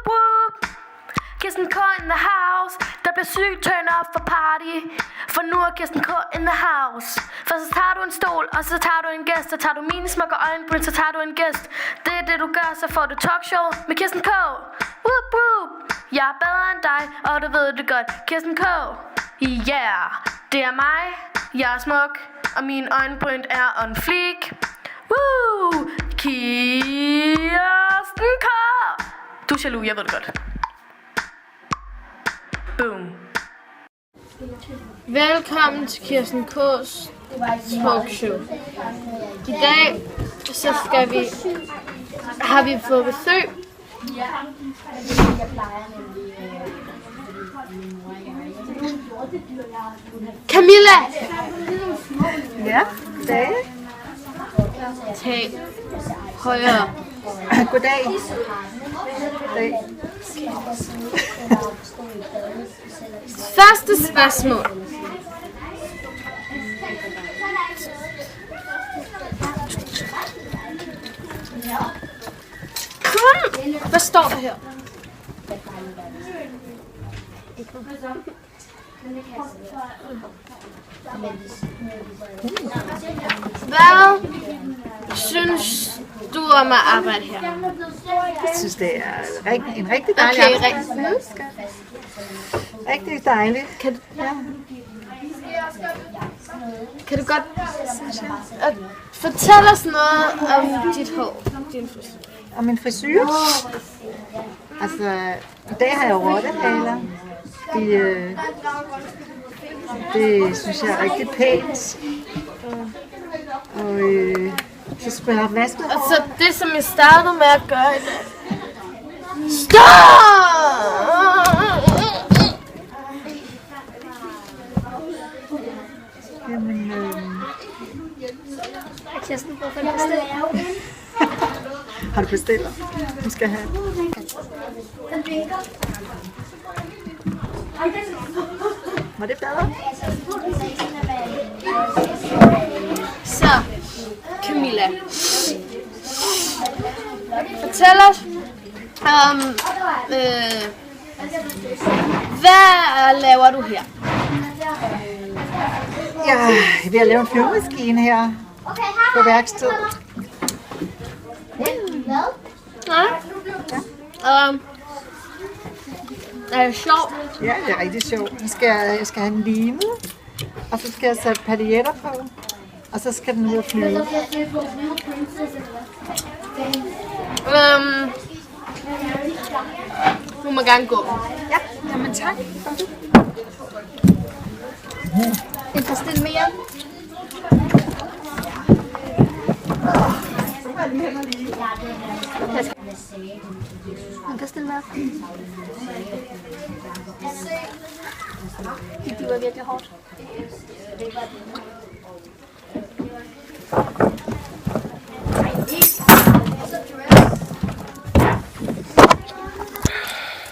whoop. Kirsten K in the house. Der bliver sygt turn up for party. For nu er Kirsten K in the house. For så tager du en stol, og så tager du en gæst. Så tager du mine smukke øjenbryn, så tager du en gæst. Det er det du gør, så får du talkshow med Kirsten K. Whoop whoop. Jeg er bedre end dig, og du ved det godt. Kirsten K. Yeah, det er mig. Jeg er smuk, og min øjenbryn er on fleek. Woo! Kirsten K. Du er jaloux, jeg ved det godt. Boom. Velkommen til Kirsten K's talkshow. I dag så har vi fået besøg. Camilla! Ja, goddag. Tag højere. Goddag. Goddag. Første spørgsmål. Kom! Hvad står der her? Hvad synes du om at arbejde her? Jeg synes, det er en rigtig dejlig arbejdsplads. Rigtig dejligt. Kan du godt fortælle os noget om dit hår? Din frisyr? Og min frisyr? Altså, i dag har jeg rottehaler. Det synes jeg er rigtig pænt. Og så skulle jeg have vasket. Og så det, som jeg startede med at gøre i dag. Stop! Jamen, Kirsten brug for det. har du bestilt? Du skal have. Var det bedre? Så, Camilla. Fortæl os om, hvad laver du her? Jeg er ved at lave en flyvemaskine her på værkstedet. Ja. Er det sjovt? Ja, det er rigtig sjovt. Jeg skal have den limet, og så skal jeg sætte paljetter på, og så skal den ud og flyve. Du må gerne gå. Ja, jamen tak. En pastil mere. En pastil mere. Det var virkelig hårdt.